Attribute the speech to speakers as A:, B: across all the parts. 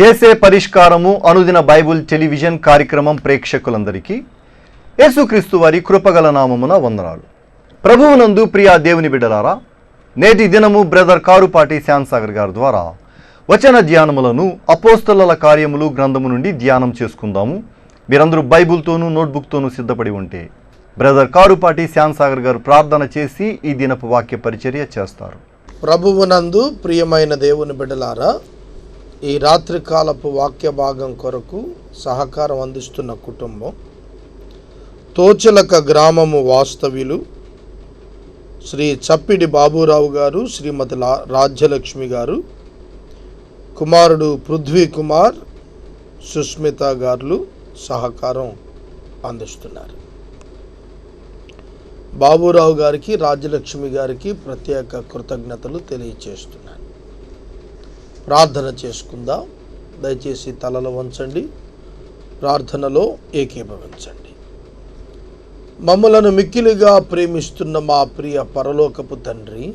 A: యేసే పరిష్కారము అనుదిన Bible television కార్యక్రమం ప్రేక్షకులందరికీ యేసుక్రీస్తు వారి కృపగల నామమున వందనాలు. ప్రభువునందు ప్రియా దేవుని బిడ్డలారా, నేటి దినము బ్రదర్ కారుపాటి శ్యామ్సాగర్ గారి ద్వారా వచన ధ్యానములను అపోస్తలుల కార్యములు గ్రంథము నుండి ధ్యానం చేసుకుందాము. మీరందరూ బైబుల్తోనూ నోట్బుక్తోనూ సిద్ధపడి ఉంటే బ్రదర్ కారుపాటి శ్యామ్సాగర్ గారు ప్రార్థన చేసి ఈ దినపు వాక్య పరిచర్య చేస్తారు.
B: ప్రభువునందు ప్రియమైన దేవుని బిడ్డలారా, ఈ రాత్రికాలపు వాక్య భాగం కొరకు సహకారం అందిస్తున్న కుటుంబం తోచలక గ్రామము వాస్తవ్యులు శ్రీ చప్పిడి బాబురావు గారు, శ్రీమతి రాజ్యలక్ష్మి గారు, కుమారుడు పృథ్వీ కుమార్, సుస్మిత గారు సహకారం అందిస్తున్నారు. బాబురావు గారికి, రాజ్యలక్ష్మి గారికి ప్రత్యేక కృతజ్ఞతలు తెలియచేస్తున్నాను. ప్రార్థన చేసుకుందాం. దయచేసి తలలు వంచండి, ప్రార్థనలో ఏకీభవించండి. మమ్మలను మిక్కిలిగా ప్రేమిస్తున్న మా ప్రియ పరలోకపు తండ్రి,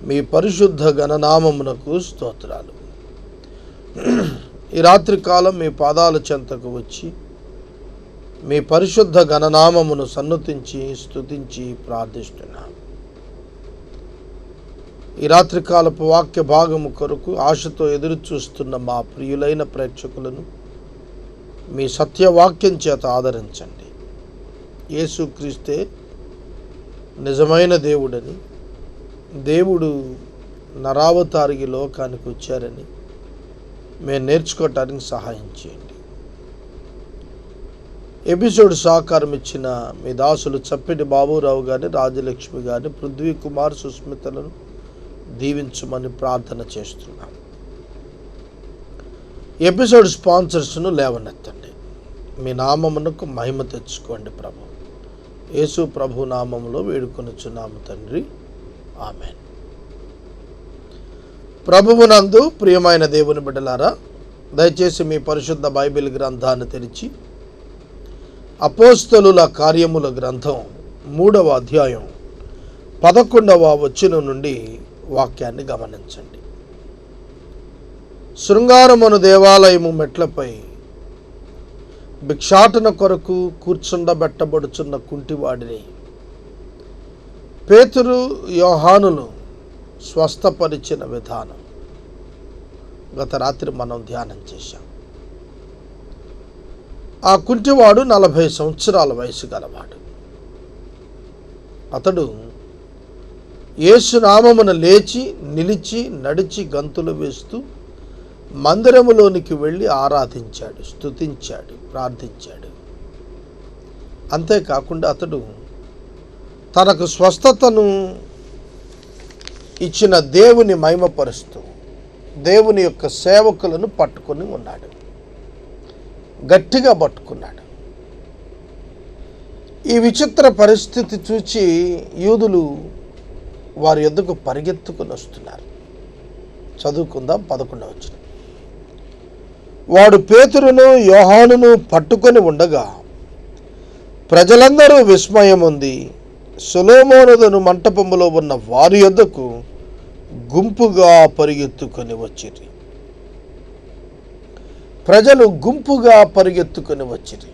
B: మీ పరిశుద్ధ గణనామమునకు స్తోత్రాలు. ఈ రాత్రికాలం మీ పాదాల చెంతకు వచ్చి మీ పరిశుద్ధ గణనామమును సన్నుతించి స్తుతించి ప్రార్థిస్తున్నాం. ఈ రాత్రికాలపు వాక్య భాగము కొరకు ఆశతో ఎదురు చూస్తున్న మా ప్రియులైన ప్రేక్షకులను మీ సత్యవాక్యం చేత ఆదరించండి. యేసుక్రీస్తే నిజమైన దేవుడని, దేవుడు నరావతారికి లోకానికి వచ్చారని మేము నేర్చుకోవటానికి సహాయం చేయండి. ఎపిసోడ్ సహకారం ఇచ్చిన మీ దాసులు చప్పిడి బాబురావు గారిని, రాజలక్ష్మి గారిని, పృథ్వీ కుమార్, సుస్మితలను దీవించమని ప్రార్థన చేస్తున్నాం. ఎపిసోడ్ స్పాన్సర్స్ను లేవనెత్తండి. మీ నామమునకు మహిమ తెచ్చుకోండి ప్రభు. యేసు ప్రభు నామములో వేడుకొనుచున్నాము తండ్రి, ఆమెన్. ప్రభువునందు ప్రియమైన దేవుని బిడ్డలారా, దయచేసి మీ పరిశుద్ధ బైబిల్ గ్రంథాన్ని తెరిచి అపోస్తలుల కార్యముల గ్రంథం 3వ అధ్యాయం 11వ వచనం నుండి వాక్యాన్ని గమనించండి. శృంగారమును దేవాలయము మెట్లపై భిక్షాటన కొరకు కూర్చుండబెట్టబడుచున్న కుంటివాడిని పేతురు, యోహానులు స్వస్థపరిచిన విధానం గత రాత్రి మనం ధ్యానం చేశాం. ఆ కుంటివాడు 40 సంవత్సరాల వయసు గలవాడు. అతడు యేసు నామమున లేచి నిలిచి నడిచి గంతులు వేస్తూ మందిరములోనికి వెళ్ళి ఆరాధించాడు, స్తుతించాడు, ప్రార్థించాడు. అంతేకాకుండా అతడు తనకు స్వస్థతను ఇచ్చిన దేవుని మహిమపరుస్తూ దేవుని యొక్క సేవకులను పట్టుకొని ఉన్నాడు, గట్టిగా పట్టుకున్నాడు. ఈ విచిత్ర పరిస్థితి చూచి యూదులు వారి యొద్దకు పరిగెత్తుకుని వస్తున్నారు. చదువుకుందాం 11వ వచనం. వాడు పేతురును, యోహానును పట్టుకొని ఉండగా ప్రజలందరూ విస్మయం ఉంది సొలొమోనుదను మంటపములో ఉన్న వారి యొద్దకు గుంపుగా పరిగెత్తుకొని వచ్చిరి. ప్రజలు గుంపుగా పరిగెత్తుకొని వచ్చిరి.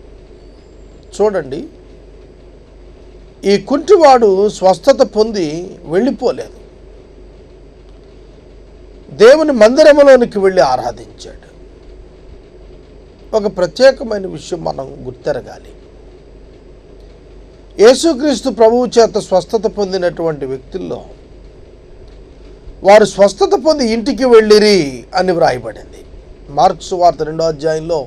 B: చూడండి, ఈ కుంటివాడు స్వస్థత పొంది వెళ్ళిపోలేదు. దేవుని మందిరములోనికి వెళ్ళి ఆరాధించాడు. ఒక ప్రత్యేకమైన విషయం మనం గుర్తెరగాలి. యేసుక్రీస్తు ప్రభువు చేత స్వస్థత పొందినటువంటి వ్యక్తుల్లో వారు స్వస్థత పొంది ఇంటికి వెళ్ళిరి అని వ్రాయబడింది. మార్క్స్ వార్త 2వ అధ్యాయంలో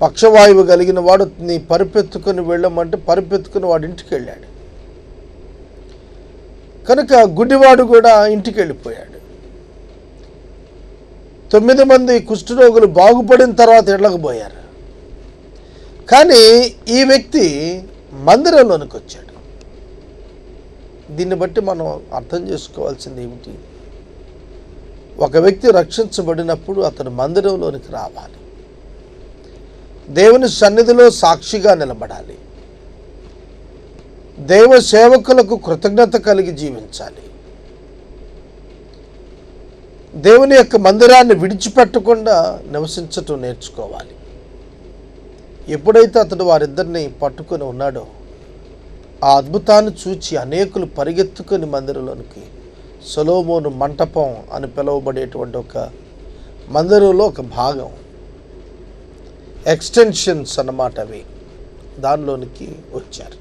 B: పక్షవాయువు కలిగిన వాడు నీ పరిపెత్తుకొని వెళ్ళమంటే పరిపెత్తుకుని వాడు ఇంటికి వెళ్ళాడు. కనుక గుడ్డివాడు కూడా ఇంటికి వెళ్ళిపోయాడు. 9 మంది కుష్ఠరోగులు బాగుపడిన తర్వాత ఇళ్ళకు పోయారు. కానీ ఈ వ్యక్తి మందిరంలోనికి వచ్చాడు. దీన్ని బట్టి మనం అర్థం చేసుకోవాల్సింది ఏమిటి? ఒక వ్యక్తి రక్షించబడినప్పుడు అతను మందిరంలోనికి రావాలి, దేవుని సన్నిధిలో సాక్షిగా నిలబడాలి, దైవ సేవకులకు కృతజ్ఞత కలిగి జీవించాలి. దేవుని యొక్క మందిరాన్ని విడిచిపెట్టకుండా నివసించటం నేర్చుకోవాలి. ఎప్పుడైతే అతడు వారిద్దరిని పట్టుకొని ఉన్నాడో ఆ అద్భుతాన్ని చూచి అనేకులు పరిగెత్తుకొని మందిరంలోనికి, సొలొమోను మంటపం అని పిలువబడేటువంటి ఒక మందిరంలో ఒక భాగం, ఎక్స్టెన్షన్స్ అన్నమాట అవి, దానిలోనికి వచ్చారు.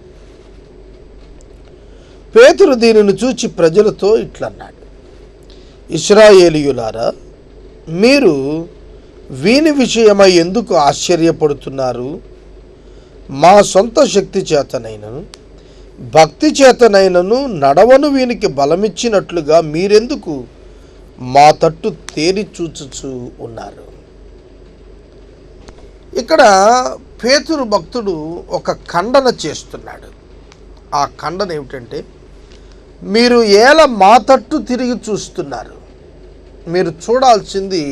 B: పేతురు దీనిని చూచి ప్రజలతో ఇట్లన్నాడు, ఇశ్రాయేలీయులారా, మీరు వీని విషయమై ఎందుకు ఆశ్చర్యపడుతున్నారు? మా సొంత శక్తి చేతనైనను భక్తి చేతనైనను నడవను వీనికి బలమిచ్చినట్లుగా మీరెందుకు మా తట్టు తేరి చూచుచూ ఉన్నారు? ఇక్కడ పేతురు భక్తుడు ఒక ఖండన చేస్తున్నాడు. ఆ ఖండన ఏమిటంటే, మీరు ఏల మా తట్టు తిరిగి చూస్తున్నారు? మీరు చూడాల్సింది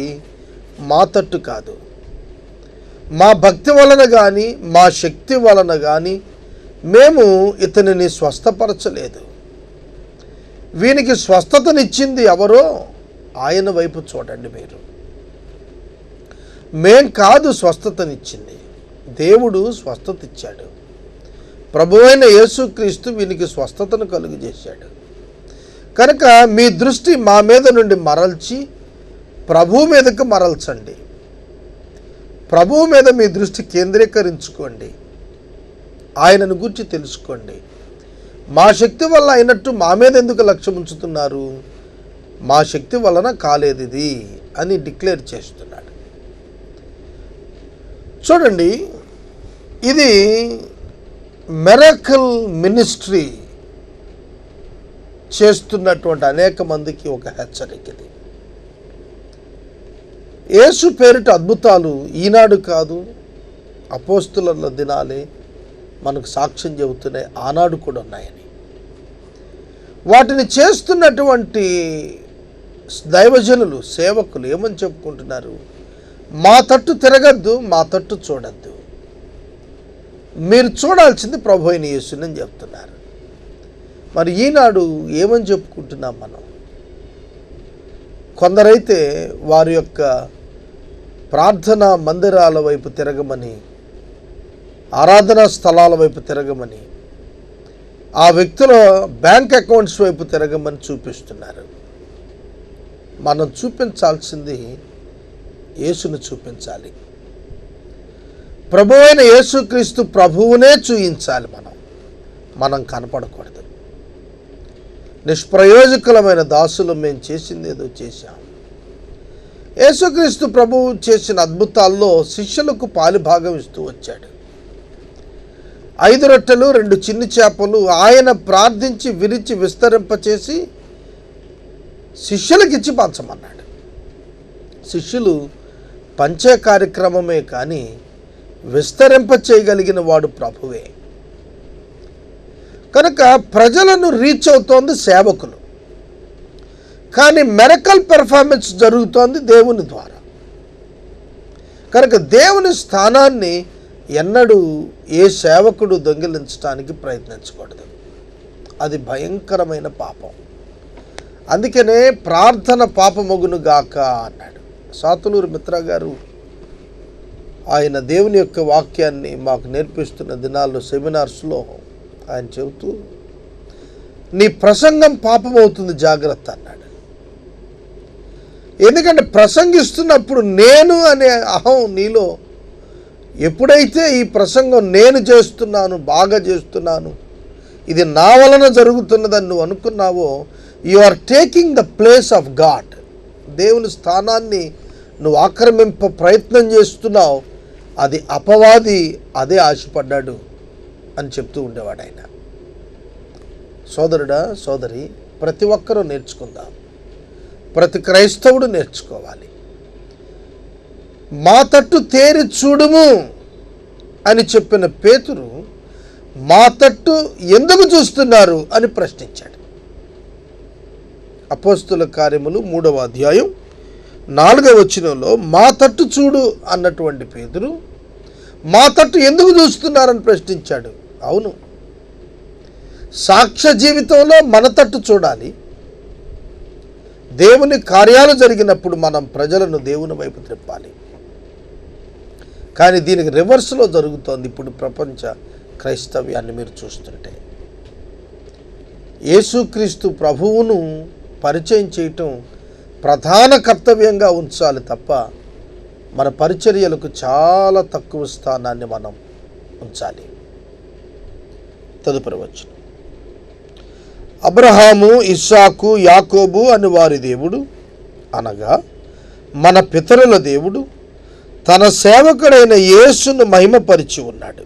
B: మా తట్టు కాదు. మా భక్తి వలన కానీ మా శక్తి వలన కానీ మేము ఇతనిని స్వస్థపరచలేదు. వీనికి స్వస్థతనిచ్చింది ఎవరో ఆయన వైపు చూడండి. మీరు మేం కాదు స్వస్థతనిచ్చింది, దేవుడు స్వస్థత ఇచ్చాడు. ప్రభువైన యేసుక్రీస్తు వీనికి స్వస్థతను కలుగజేశాడు. కనుక మీ దృష్టి మా మీద నుండి మరల్చి ప్రభువు మీదకు మరల్చండి. ప్రభువు మీద మీ దృష్టి కేంద్రీకరించుకోండి. ఆయనను గురించి తెలుసుకోండి. మా శక్తి వల్ల అయినట్టు మా మీద ఎందుకు లక్ష్యం ఉంచుతున్నారు? మా శక్తి వలన కాలేదు ఇది అని డిక్లేర్ చేస్తున్నాడు. చూడండి, ఇది మిరకిల్ మినిస్ట్రీ చేస్తున్నటువంటి అనేక మందికి ఒక హెచ్చరిక. ఇది యేసు పేరిట అద్భుతాలు ఈనాడు కాదు, అపోస్తుల దినాలే మనకు సాక్ష్యం చెబుతున్నాయి, ఆనాడు కూడా ఉన్నాయని. వాటిని చేస్తున్నటువంటి దైవజనులు, సేవకులు ఏమని చెప్పుకుంటున్నారు? మా తట్టు తిరగద్దు, మా తట్టు చూడద్దు, మీరు చూడాల్సింది ప్రభు అయిన యేసుని అని చెప్తున్నారు. మరి ఈనాడు ఏమని చెప్పుకుంటున్నాం మనం? కొందరైతే వారి యొక్క ప్రార్థనా మందిరాల వైపు తిరగమని, ఆరాధనా స్థలాల వైపు తిరగమని, ఆ వ్యక్తుల బ్యాంక్ అకౌంట్స్ వైపు తిరగమని చూపిస్తున్నారు. మనం చూపించాల్సింది యేసును చూపించాలి. ప్రభువైన యేసుక్రీస్తు ప్రభువునే చూయించాలి. మనం కనపడకూడదు. నిష్ప్రయోజకులమైన దాసులు మేము చేసింది ఏదో చేశాం. యేసుక్రీస్తు ప్రభువు చేసిన అద్భుతాల్లో శిష్యులకు పాలిభాగం ఇస్తూ వచ్చాడు. 5 రొట్టెలు 2 చిన్ని చేపలు ఆయన ప్రార్థించి విరిచి విస్తరింపచేసి శిష్యులకిచ్చి పంచమన్నాడు. శిష్యులు పంచే కార్యక్రమమే కానీ విస్తరింప చేయగలిగిన వాడు ప్రభువే. కనుక ప్రజలను రీచ్ అవుతోంది సేవకులు, కానీ మిరకల్ పెర్ఫార్మెన్స్ జరుగుతోంది దేవుని ద్వారా. కనుక దేవుని స్థానాన్ని ఎన్నడూ ఏ సేవకుడు దొంగిలించడానికి ప్రయత్నించకూడదు. అది భయంకరమైన పాపం. అందుకనే ప్రార్థన పాపమగును గాక అన్నాడు. సాతులూరు మిత్ర గారు ఆయన దేవుని యొక్క వాక్యాన్ని మాకు నేర్పిస్తున్న దినాల్లో సెమినార్స్లో ఆయన చెబుతూ, నీ ప్రసంగం పాపమవుతుంది జాగ్రత్త అన్నాడు. ఎందుకంటే ప్రసంగిస్తున్నప్పుడు నేను అనే అహం నీలో ఎప్పుడైతే ఈ ప్రసంగం నేను చేస్తున్నాను, బాగా చేస్తున్నాను, ఇది నా వలన జరుగుతున్నదని నువ్వు అనుకున్నావో, you are taking the place of God. దేవుని స్థానాన్ని నువ్వు ఆక్రమింప ప్రయత్నం చేస్తున్నావు. అది అపవాది అదే ఆశపడ్డాడు అని చెప్తూ ఉండేవాడు ఆయన. సోదరుడా, సోదరి, ప్రతి ఒక్కరూ నేర్చుకుందాం. ప్రతి క్రైస్తవుడు నేర్చుకోవాలి. మా తట్టు తేరి చూడుము అని చెప్పిన పేతురు మా తట్టు ఎందుకు చూస్తున్నారు అని ప్రశ్నించాడు. అపోస్తుల కార్యములు 3వ అధ్యాయం 4వ వచనంలో మా తట్టు చూడు అన్నటువంటి పేతురు మా తట్టు ఎందుకు చూస్తున్నారని ప్రశ్నించాడు. అవును, సాక్ష్య జీవితంలో మన తట్టు చూడాలి. దేవుని కార్యాలు జరిగినప్పుడు మనం ప్రజలను దేవుని వైపు త్రిప్పాలి. కానీ దీనికి రివర్స్లో జరుగుతోంది ఇప్పుడు ప్రపంచ క్రైస్తవ్యాన్ని మీరు చూస్తుంటే. యేసుక్రీస్తు ప్రభువును పరిచయం చేయటం ప్రధాన కర్తవ్యంగా ఉంచాలి తప్ప మన పరిచర్యలకు చాలా తక్కువ స్థానాన్ని మనం ఉంచాలి. తదుపరి వచనం. అబ్రహాము, ఇస్సాకు, యాకోబు అని వారి దేవుడు అనగా మన పితరుల దేవుడు తన సేవకుడైన యేసును మహిమపరిచి ఉన్నాడు.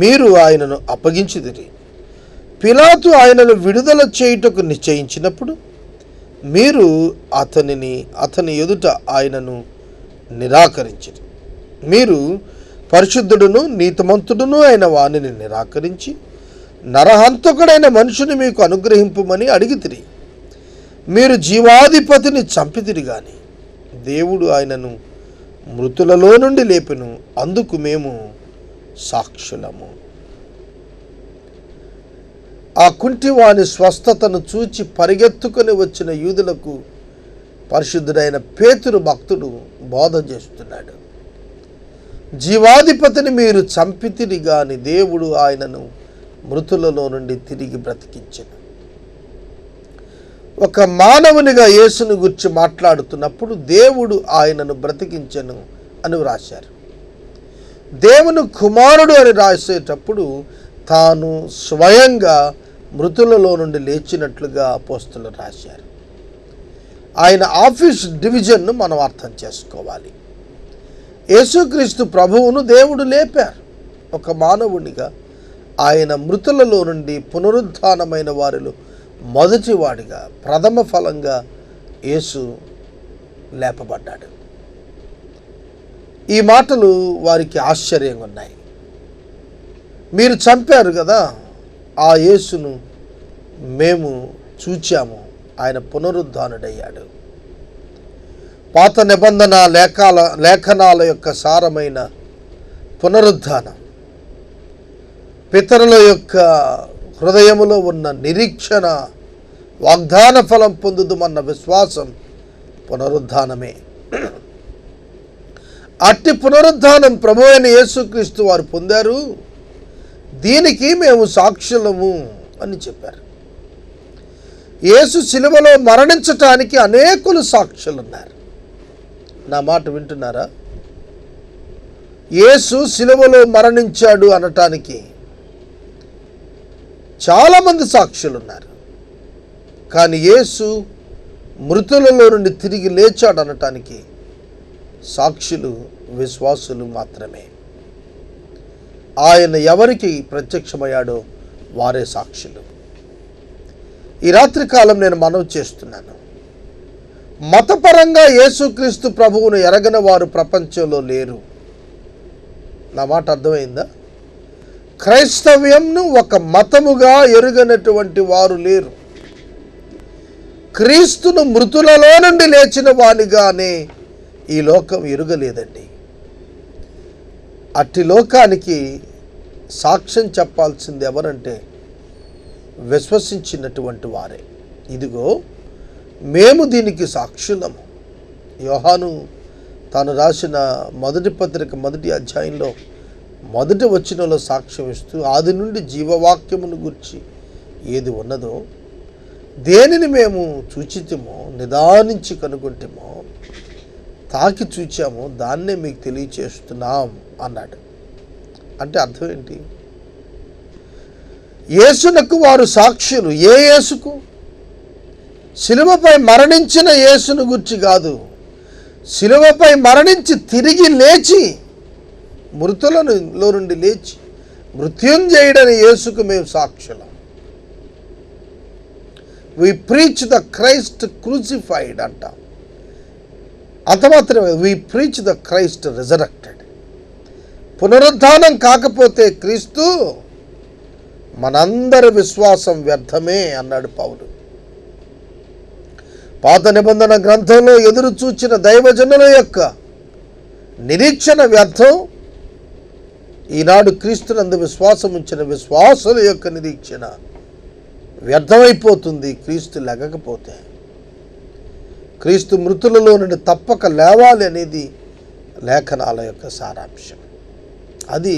B: మీరు ఆయనను అప్పగించిదిరి. పిలాతు ఆయనను విడుదల చేయుటకు నిశ్చయించినప్పుడు మీరు అతని ఎదుట ఆయనను నిరాకరించిరి. మీరు పరిశుద్ధుడును నీతిమంతుడును అయిన వానిని నిరాకరించి నరహంతకుడైన మనుషుని మీకు అనుగ్రహింపుమని అడిగితిరి. మీరు జీవాధిపతిని చంపితిరి గాని దేవుడు ఆయనను మృతులలో నుండి లేపెను. అందుకు మేము సాక్షులము. ఆ కుంటివాని స్వస్థతను చూచి పరిగెత్తుకొని వచ్చిన యూదులకు పరిశుద్ధుడైన పేతురు భక్తుడు బోధ చేస్తున్నాడు. జీవాధిపతిని మీరు చంపితిరి గాని దేవుడు ఆయనను మృతులలో నుండి తిరిగి బ్రతికించెను. ఒక మానవునిగా యేసును గురించి మాట్లాడుతున్నప్పుడు దేవుడు ఆయనను బ్రతికించెను అని వ్రాశారు. దేవుని కుమారుడు అని రాసేటప్పుడు తాను స్వయంగా మృతులలో నుండి లేచినట్లుగా అపోస్తలులు రాశారు. ఆయన ఆఫీస్ డివిజన్ను మనం అర్థం చేసుకోవాలి. యేసుక్రీస్తు ప్రభువును దేవుడు లేపారు. ఒక మానవునిగా ఆయన మృతులలో నుండి పునరుద్ధానమైన వారిలో మొదటివాడిగా ప్రథమ ఫలంగా యేసు లేపబడ్డాడు. ఈ మాటలు వారికి ఆశ్చర్యంగా ఉన్నాయి. మీరు చంపారు కదా, ఆ యేసును మేము చూచాము, ఆయన పునరుద్ధానుడయ్యాడు. పాత నిబంధన లేఖనాల యొక్క సారమైన పునరుద్ధానం, పితరుల యొక్క హృదయములో ఉన్న నిరీక్షణ, వాగ్దాన ఫలం పొందుదమన్న విశ్వాసం పునరుద్ధానమే. అట్టి పునరుద్ధానం ప్రభువైన యేసుక్రీస్తు వారు పొందారు. దీనికి మేము సాక్షులము అని చెప్పారు. యేసు శిలువలో మరణించటానికి అనేకులు సాక్షులున్నారు. నా మాట వింటున్నారా? యేసు శిలువలో మరణించాడు అనటానికి చాలామంది సాక్షులున్నారు. కానీ యేసు మృతులలో నుండి తిరిగి లేచాడు అనటానికి సాక్షులు విశ్వాసులు మాత్రమే. ఆయన ఎవరికి ప్రత్యక్షమయ్యాడో వారే సాక్షులు. ఈ రాత్రికాలం నేను మనవి చేస్తున్నాను, మతపరంగా యేసుక్రీస్తు ప్రభువును ఎరగని వారు ప్రపంచంలో లేరు. నా మాట అర్థమైందా? క్రైస్తవ్యంను ఒక మతముగా ఎరుగనటువంటి వారు లేరు. క్రీస్తును మృతులలో నుండి లేచిన వానిగానే ఈ లోకం ఎరుగలేదండి. అట్టి లోకానికి సాక్ష్యం చెప్పాల్సింది ఎవరంటే విశ్వసించినటువంటి వారే. ఇదిగో మేము దీనికి సాక్షులము. యోహాను తాను రాసిన మొదటి పత్రిక 1వ అధ్యాయంలో 1వ వచనంలో సాక్ష్యం ఇస్తూ, ఆది నుండి జీవవాక్యమును గురించి ఏది ఉన్నదో, దేనిని మేము చూచితేమో, నిదానించి కనుగొంటేమో, తాకి చూచామో, దాన్నే మీకు తెలియచేస్తున్నాం అన్నాడు. అంటే అర్థం ఏంటి? యేసునకు వారు సాక్షులు. ఏ యేసుకు? శిలువపై మరణించిన యేసును గురించి కాదు, శిలువపై మరణించి తిరిగి లేచి మృతులలో నుండి లేచి మృత్యుంజయుడని యేసుకు మేము సాక్షులం. We preach the Christ crucified అంటాం. అంత మాత్రమే, we preach the Christ resurrected. పునరుద్ధానం కాకపోతే క్రీస్తు మనందరి విశ్వాసం వ్యర్థమే అన్నాడు పౌలు. పాత నిబంధన గ్రంథంలో ఎదురు చూచిన దైవజనుల యొక్క నిరీక్షణ వ్యర్థం. ఈనాడు క్రీస్తునందు విశ్వాసం ఉంచిన విశ్వాసుల యొక్క నిరీక్షణ వ్యర్థమైపోతుంది క్రీస్తు లెగకపోతే. క్రీస్తు మృతులలో నుండి తప్పక లేవాలి అనేది లేఖనాల యొక్క సారాంశం. అది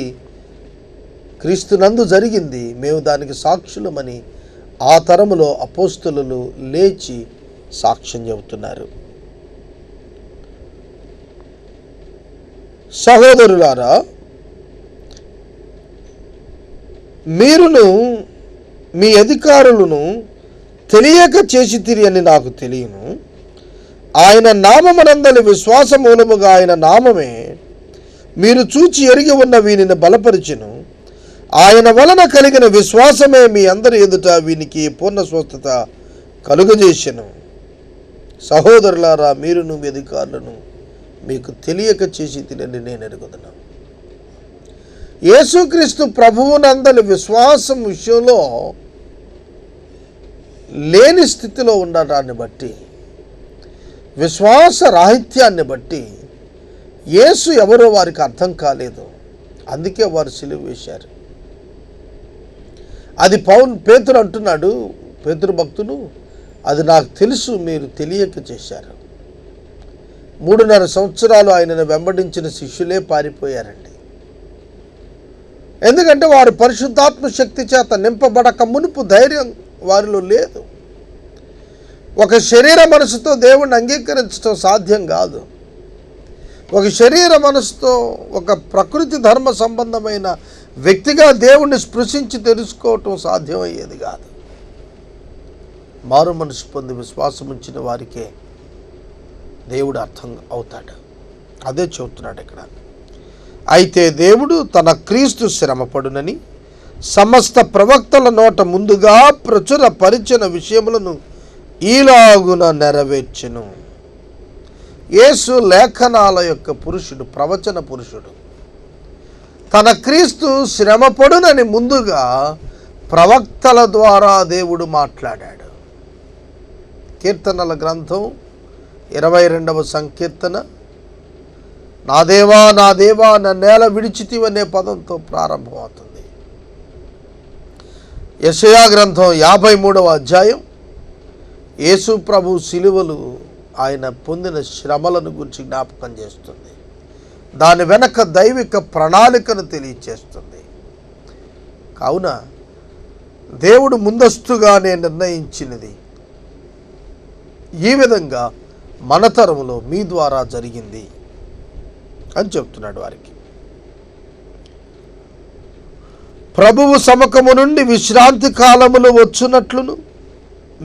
B: క్రీస్తునందు జరిగింది. మేము దానికి సాక్షులమని ఆ తరములో అపోస్తలులు లేచి సాక్ష్యం చెబుతున్నారు. సహోదరులారా, మీరును మీ అధికారులను తెలియక చేసితిరి అని నాకు తెలియను. ఆయన నామమునందలి విశ్వాస మూలముగా ఆయన నామమే మీరు చూచి ఎరిగి ఉన్న వీనిని బలపరిచెను. ఆయన వలన కలిగిన విశ్వాసమే మీ అందరి ఎదుట వీనికి పూర్ణ స్వస్థత కలుగజేసెను. సహోదరులారా, మీరును మీ అధికారులను మీకు తెలియక చేసి తినని నేను ఎరుగుదును. యేసుక్రీస్తు ప్రభువునందలి విశ్వాసం విషయంలో లేని స్థితిలో ఉండటాన్ని బట్టి, విశ్వాస రాహిత్యాన్ని బట్టి యేసు ఎవరో వారికి అర్థం కాలేదు. అందుకే వారు సిలువ వేశారు. అది పేతురు అంటున్నాడు, పేతురు భక్తుడు, అది నాకు తెలుసు, మీరు తెలియక చేశారు. 3.5 సంవత్సరాలు ఆయనను వెంబడించిన శిష్యులే పారిపోయారండి. ఎందుకంటే వారు పరిశుద్ధాత్మ శక్తి చేత నింపబడక మునుపు ధైర్యం వారిలో లేదు. ఒక శరీర మనసుతో దేవుణ్ణి అంగీకరించడం సాధ్యం కాదు. ఒక శరీర మనసుతో ఒక ప్రకృతి ధర్మ సంబంధమైన వ్యక్తిగా దేవుణ్ణి స్పృశించి తెలుసుకోవటం సాధ్యమయ్యేది కాదు. మారు మనసు పొంది విశ్వాసం ఉంచిన వారికే దేవుడు అర్థం అవుతాడు. అదే చెబుతున్నాడు ఇక్కడ. అయితే దేవుడు తన క్రీస్తు శ్రమపడునని సమస్త ప్రవక్తల నోట ముందుగా ప్రచురపరిచిన విషయములను ఈలాగున నెరవేర్చెను. యేసు లేఖనాల యొక్క పురుషుడు, ప్రవచన పురుషుడు. తన క్రీస్తు శ్రమపడునని ముందుగా ప్రవక్తల ద్వారా దేవుడు మాట్లాడాడు. కీర్తనల గ్రంథం 22వ సంకీర్తన, నా దేవా నా దేవా నన్నేల విడిచితివనే పదంతో ప్రారంభమవుతుంది. యెషయా గ్రంథం 53వ అధ్యాయం యేసు ప్రభు శిలువలు ఆయన పొందిన శ్రమలను గురించి జ్ఞాపకం చేస్తుంది. దాని వెనక దైవిక ప్రణాళికను తెలియచేస్తుంది. కావున దేవుడు ముందస్తుగానే నిర్ణయించినది ఈ విధంగా మన తరములో మీ ద్వారా జరిగింది అని చెప్తున్నాడు వారికి. ప్రభువు సముఖము నుండి విశ్రాంతి కాలములు వచ్చునట్లును,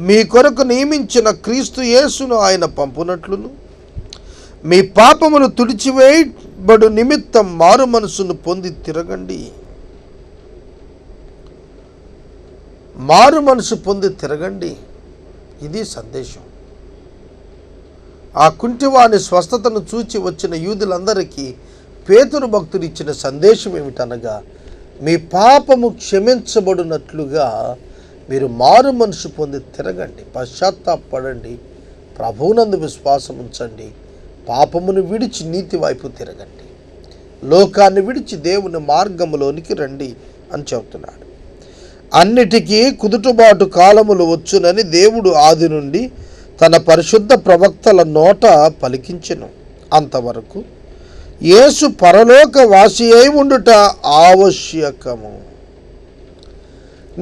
B: మీ కొరకు నియమించిన క్రీస్తు యేసును ఆయన పంపునట్లును, మీ పాపములు తుడిచివేయబడు నిమిత్తం మారు మనసును పొంది తిరగండి. మారు మనసు పొంది తిరగండి, ఇది సందేశం. ఆ కుంటివాని స్వస్థతను చూచి వచ్చిన యూదులందరికీ పేతురు భక్తుడు ఇచ్చిన సందేశం ఏమిటనగా, మీ పాపము క్షమించబడినట్లుగా మీరు మారు మనసు పొంది తిరగండి, పశ్చాత్తాపడండి, ప్రభువునందు విశ్వాసం ఉంచండి, పాపమును విడిచి నీతి వైపు తిరగండి, లోకాన్ని విడిచి దేవుని మార్గములోనికి రండి అని చెబుతున్నాడు. అన్నిటికీ కుదుటబాటు కాలములు వచ్చునని దేవుడు ఆది నుండి తన పరిశుద్ధ ప్రవక్తల నోట పలికించెను. అంతవరకు యేసు పరలోక వాసి అయి ఉండుట ఆవశ్యకము.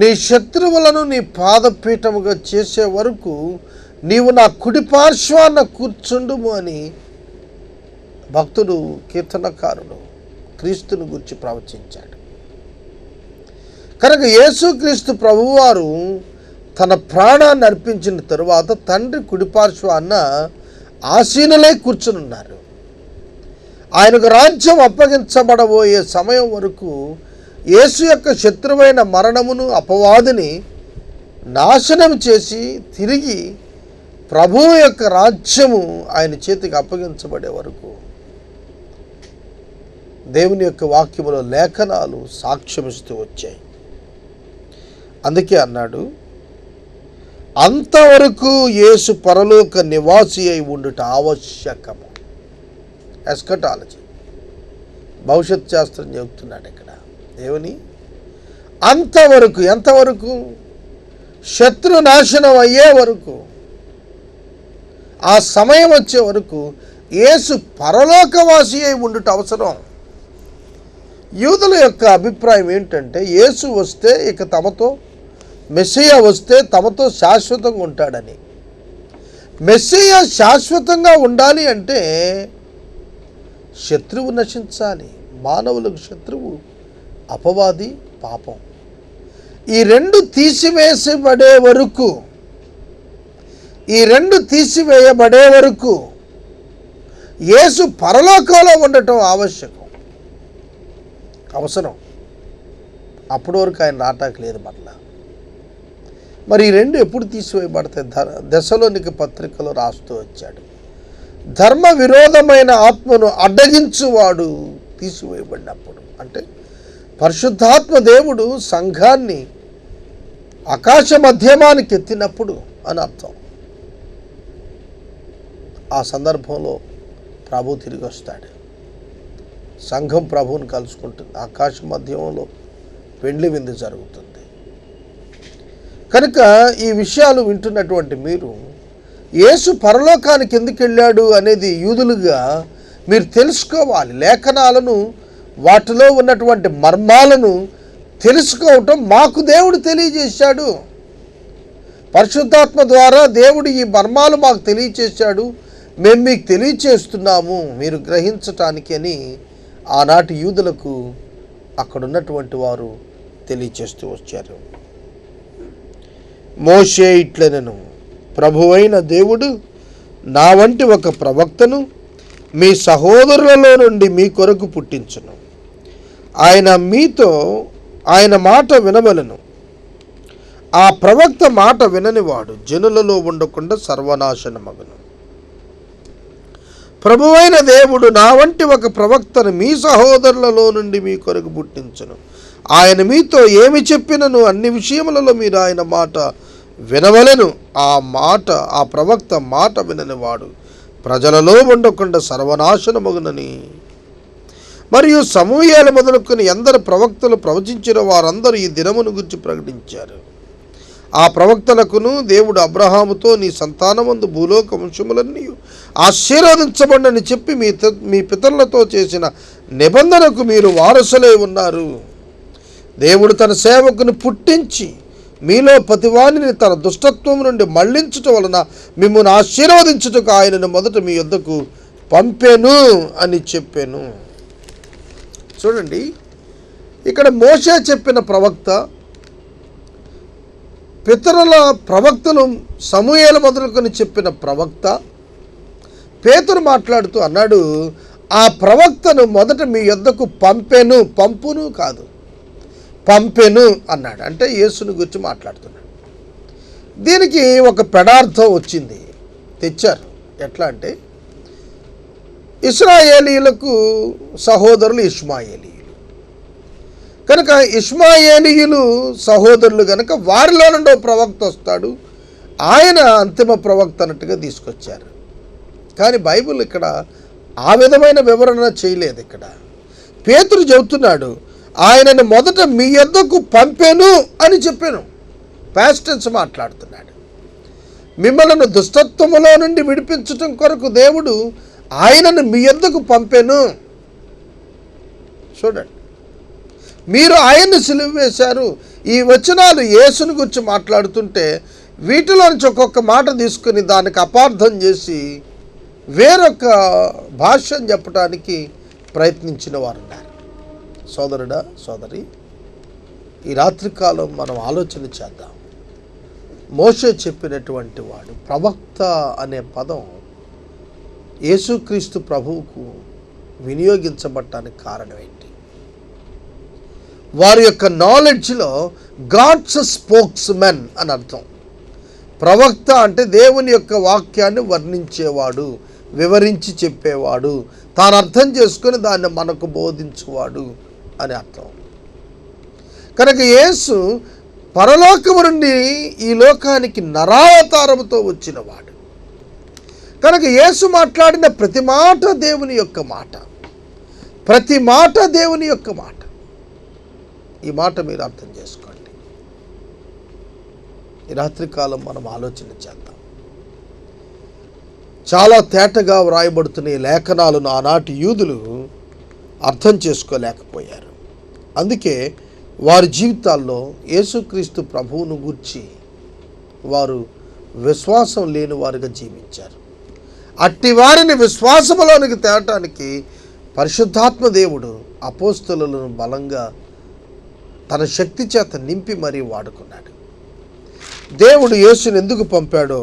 B: నీ శత్రువులను నీ పాదపీఠముగా చేసే వరకు నీవు నా కుడి పార్శ్వాన కూర్చుండుము అని భక్తుడు, కీర్తనకారుడు క్రీస్తుని గురించి ప్రవచించాడు. కనుక యేసుక్రీస్తు ప్రభువారు తన ప్రాణాన్ని అర్పించిన తరువాత తండ్రి కుడిపార్శ్వాన ఆసీనులై కూర్చునున్నారు. ఆయనకు రాజ్యం అప్పగించబడబోయే సమయం వరకు యేసు యొక్క శత్రువైన మరణమును, అపవాదిని నాశనం చేసి తిరిగి ప్రభువు యొక్క రాజ్యము ఆయన చేతికి అప్పగించబడే వరకు దేవుని యొక్క వాక్యములో లేఖనాలు సాక్ష్యమిస్తూ వచ్చాయి. అందుకే అన్నాడు, అంతవరకు యేసు పరలోక నివాసి అయి ఉండుట ఆవశ్యకము. ఎస్కటాలజీ, భవిష్యత్ శాస్త్రం చెబుతున్నాడు ఇక్కడ. దేవుని అంతవరకు, ఎంతవరకు? శత్రు నాశనం అయ్యే వరకు. ఆ సమయం వచ్చే వరకు యేసు పరలోకవాసి అయి ఉండుట అవసరం. యూదుల యొక్క అభిప్రాయం ఏంటంటే యేసు వస్తే ఇక తమతో, మెస్సియా వస్తే తమతో శాశ్వతంగా ఉంటాడని. మెస్సియా శాశ్వతంగా ఉండాలి అంటే శత్రువు నశించాలి. మానవులకు శత్రువు అపవాది, పాపం. ఈ రెండు తీసివేయబడే వరకు యేసు పరలోకంలో ఉండటం అవసరం. అప్పటి వరకు ఆయన రాటానికి లేదు మరలా. మరి ఈ రెండు ఎప్పుడు తీసివేయబడతాయి? దశలోనికి పత్రికలో రాస్తూ వచ్చాడు, ధర్మ విరోధమైన ఆత్మను అడ్డగించువాడు తీసివేయబడినప్పుడు, అంటే పరిశుద్ధాత్మ దేవుడు సంఘాన్ని ఆకాశ మధ్యమానికి ఎత్తినప్పుడు అని అర్థం. ఆ సందర్భంలో ప్రభు తిరిగి వస్తాడు. సంఘం ప్రభువుని కలుసుకుంటుంది. ఆకాశ మధ్యంలో పెండ్లి విందు జరుగుతుంది. కనుక ఈ విషయాలు వింటున్నటువంటి మీరు యేసు పరలోకానికి ఎందుకు వెళ్ళాడు అనేది యూదులుగా మీరు తెలుసుకోవాలి. లేఖనాలను, వాటిలో ఉన్నటువంటి మర్మాలను తెలుసుకోవటం మాకు దేవుడు తెలియజేశాడు. పరిశుద్ధాత్మ ద్వారా దేవుడు ఈ మర్మాలు మాకు తెలియచేశాడు, మేము మీకు తెలియచేస్తున్నాము మీరు గ్రహించటానికి అని ఆనాటి యూదులకు అక్కడున్నటువంటి వారు తెలియచేస్తూ వచ్చారు. మోషే ఇట్లనెను, ప్రభువైన దేవుడు నా వంటి ఒక ప్రవక్తను మీ సహోదరులలో నుండి మీ కొరకు పుట్టించును. ఆయన మాట వినవలను. ఆ ప్రవక్త మాట విననివాడు జనులలో ఉండకుండా సర్వనాశనమగును. ప్రభువైన దేవుడు నా వంటి ఒక ప్రవక్తను మీ సహోదరులలో నుండి మీ కొరకు పుట్టించును. ఆయన మీతో ఏమి చెప్పినను అన్ని విషయములలో మీరు ఆయన మాట వినవలెను. ఆ ప్రవక్త మాట విననివాడు ప్రజలలో ఉండకుండా సర్వనాశనమగునని. మరియు సమూయేలు మొదలుకొని ఎందరు ప్రవక్తలు ప్రవచించిన వారందరూ ఈ దినమును గురించి ప్రకటించారు. ఆ ప్రవక్తలకును దేవుడు అబ్రహాముతో నీ సంతానమందు భూలోక వంశములన్నీ ఆశీర్వదించబడని చెప్పి మీ పితరులతో చేసిన నిబంధనకు మీరు వారసులై ఉన్నారు. దేవుడు తన సేవకుని పుట్టించి మీలో ప్రతివానిని తన దుష్టత్వం నుండి మళ్లించుట వలన మిమ్మల్ని ఆశీర్వదించుటకు ఆయనను మొదట మీ యొద్దకు పంపెను అని చెప్పాను. చూడండి, ఇక్కడ మోషే చెప్పిన ప్రవక్త, పితరుల ప్రవక్తలు సమూయేలు మొదలుకొని చెప్పిన ప్రవక్త, పేతురు మాట్లాడుతూ అన్నాడు, ఆ ప్రవక్తను మొదట మీ యొద్దకు పంపెను, పంపును కాదు పంపెను అన్నాడు. అంటే యేసుని గురించి మాట్లాడుతున్నాడు. దీనికి ఒక పెడార్థం వచ్చింది, తెచ్చారు. ఎట్లా అంటే ఇశ్రాయేలీయులకు సహోదరులు ఇష్మాయేలీయులు కనుక, ఇష్మాయేలీయులు సహోదరులు కనుక వారిలో నుండి ప్రవక్త వస్తాడు, ఆయన అంతిమ ప్రవక్త అన్నట్టుగా తీసుకొచ్చారు. కానీ బైబిల్ ఇక్కడ ఆ విధమైన వివరణ చేయలేదు. ఇక్కడ పేతురు చెబుతున్నాడు, ఆయనను మొదట మీ యొద్దకు పంపెను అని చెప్పాను. పాస్ట్ టెన్స్ మాట్లాడుతున్నాడు. మిమ్మల్ని దుష్టత్వములో నుండి విడిపించటం కొరకు దేవుడు ఆయనను మీ యొద్దకు పంపెను. చూడండి, మీరు ఆయన్ని సిలువ వేశారు. ఈ వచనాలు యేసుని గురించి మాట్లాడుతుంటే వీటిలో నుంచి ఒక్కొక్క మాట తీసుకుని దానికి అపార్థం చేసి వేరొక భాష్యం చెప్పడానికి ప్రయత్నించిన వారు ఉన్నారు. సోదరుడా, సోదరి, ఈ రాత్రికాలం మనం ఆలోచన చేద్దాం. మోషే చెప్పినటువంటి వాడు ప్రవక్త అనే పదం యేసుక్రీస్తు ప్రభువుకు వినియోగించబడటానికి కారణం ఏంటి? వారి యొక్క నాలెడ్జ్లో గాడ్స్ స్పోక్స్మెన్ అని అర్థం. ప్రవక్త అంటే దేవుని యొక్క వాక్యాన్ని వర్ణించేవాడు, వివరించి చెప్పేవాడు, తాను అర్థం చేసుకొని దాన్ని మనకు బోధించువాడు అని అర్థం. కనుక యేసు పరలోకము నుండి ఈ లోకానికి నరావతారముతో వచ్చినవాడు. కనుక యేసు మాట్లాడిన ప్రతి మాట దేవుని యొక్క మాట, ప్రతి మాట దేవుని యొక్క మాట. ఈ మాట మీరు అర్థం చేసుకోండి. ఈ రాత్రికాలం మనం ఆలోచన చేద్దాం. చాలా తేటగా వ్రాయబడుతున్న ఈ లేఖనాలను ఆనాటి యూదులు అర్థం చేసుకోలేకపోయారు. అందుకే వారి జీవితాల్లో యేసుక్రీస్తు ప్రభువును గూర్చి వారు విశ్వాసం లేని వారుగా జీవించారు. అట్టి వారిని విశ్వాసములోనికి తేవటానికి పరిశుద్ధాత్మ దేవుడు అపోస్తలులను బలంగా తన శక్తి చేత నింపి మరీ వాడుకున్నాడు. దేవుడు యేసుని ఎందుకు పంపాడో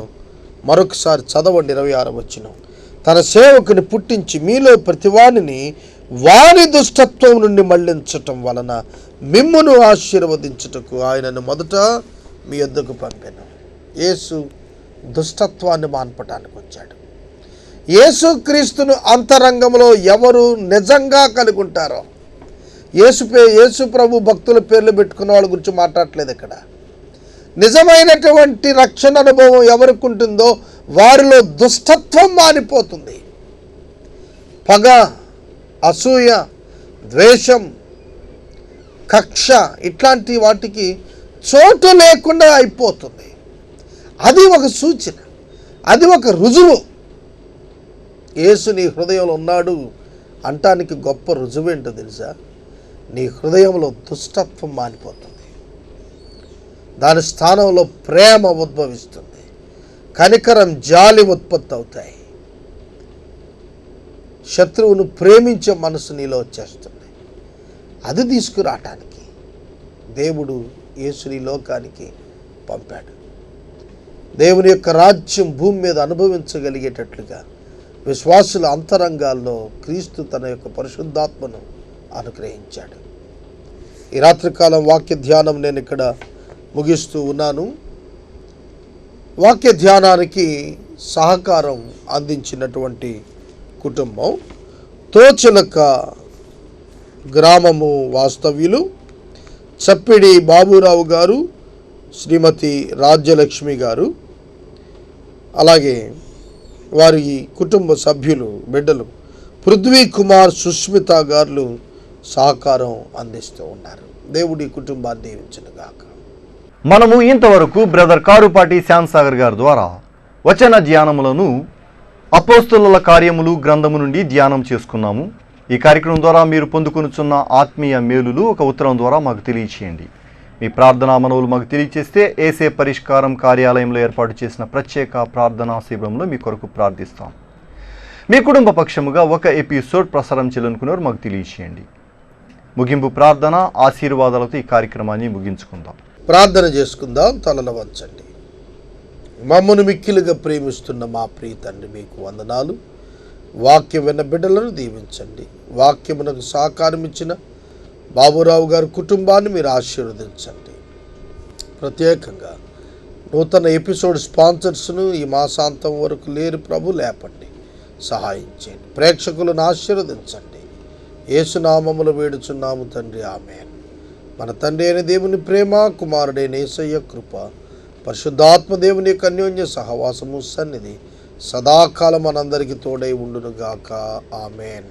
B: మరొకసారి చదవండి. 26వ వచనం. తన సేవకుని పుట్టించి మీలో ప్రతివానిని వాని దుష్టత్వం నుండి మళ్లించటం వలన మిమ్మును ఆశీర్వదించుటకు ఆయనను మొదట మీ యొద్దకు పంపాను. యేసు దుష్టత్వాన్ని మాన్పటానికి వచ్చాడు. యేసుక్రీస్తును అంతరంగంలో ఎవరు నిజంగా కలిగి ఉంటారో, యేసు ప్రభు భక్తుల పేర్లు పెట్టుకున్న వాళ్ళ గురించి మాట్లాడట్లేదు ఇక్కడ. నిజమైనటువంటి రక్షణ అనుభవం ఎవరికి ఉంటుందో వారిలో దుష్టత్వం మానిపోతుంది. పగ, అసూయ, ద్వేషం, కక్ష ఇట్లాంటి వాటికి చోటు లేకుండా అయిపోతుంది. అది ఒక సూచన, అది ఒక రుజువు. యేసు నీ హృదయంలో ఉన్నాడు అంటానికి గొప్ప రుజువేంటో తెలుసా? నీ హృదయంలో దుష్టత్వం మానిపోతుంది. దాని స్థానంలో ప్రేమ ఉద్భవిస్తుంది. కనికరం, జాలి ఉత్పత్తి అవుతాయి. శత్రువును ప్రేమించే మనసు నీలో వచ్చేస్తుంది. అది తీసుకురావటానికి దేవుడు యేసుని లోకానికి పంపాడు. దేవుని యొక్క రాజ్యం భూమి మీద అనుభవించగలిగేటట్లుగా విశ్వాసుల అంతరంగాల్లో క్రీస్తు తన యొక్క పరిశుద్ధాత్మను అనుగ్రహించాడు. ఈ రాత్రికాలం వాక్య ధ్యానం నేను ఇక్కడ ముగిస్తూ ఉన్నాను. వాక్య ధ్యానానికి సహకారం అందించినటువంటి కుటుంబం తోచలక గ్రామము వాస్తవ్యులు చప్పిడి బాబురావు గారు, శ్రీమతి రాజ్యలక్ష్మి గారు, అలాగే వారి కుటుంబ సభ్యులు, బిడ్డలు పృథ్వీ కుమార్, సుష్మిత గారు సహకారం అందిస్తూ ఉన్నారు. దేవుడి కుటుంబాన్ని దీవించునుగాక.
A: మనము ఇంతవరకు బ్రదర్ కారుపాటి శ్యాంసాగర్ గారి ద్వారా వచన ధ్యానములను అపోస్తలుల కార్యములు గ్రంథము నుండి ధ్యానం చేసుకున్నాము. ఈ కార్యక్రమం ద్వారా మీరు పొందుకొనుచున్న ఆత్మీయ మేలులు ఒక ఉత్తరం ద్వారా మాకు తెలియచేయండి. మీ ప్రార్థనా మనవులు మాకు తెలియచేస్తే ఏసే పరిష్కారం కార్యాలయంలో ఏర్పాటు చేసిన ప్రత్యేక ప్రార్థనా శిబిరంలో మీ కొరకు ప్రార్థిస్తాం. మీ కుటుంబ పక్షముగా ఒక ఎపిసోడ్ ప్రసారం చేయాలనుకునేవారు మాకు తెలియచేయండి. ముగింపు ప్రార్థన ఆశీర్వాదాలతో ఈ కార్యక్రమాన్ని ముగించుకుందాం.
B: ప్రార్థన చేసుకుందాం. తలల వంచండి. మమ్మను మిక్కిలుగా ప్రేమిస్తున్న మా ప్రియ తండ్రి, మీకు వందనాలు. వాక్యం విన్న బిడ్డలను దీవించండి. వాక్యమునకు సహకారం ఇచ్చిన బాబురావు గారి కుటుంబాన్ని మీరు ఆశీర్వదించండి. ప్రత్యేకంగా నూతన ఎపిసోడ్ స్పాన్సర్స్ను ఈ మాసాంతం వరకు లేరు ప్రభు, లేపండి, సహాయం చేయండి. ప్రేక్షకులను ఆశీర్వదించండి. యేసునామములో వేడుచున్నాము తండ్రి, ఆమేన్. మన తండ్రి అయిన దేవుని ప్రేమ, కుమారుడైన యేసయ్య కృప, పరిశుద్ధాత్మ దేవుని యొక్క అన్యోన్య సహవాసము సన్నిధి సదాకాలం మనందరికీ తోడై ఉండునుగాక. ఆమేన్.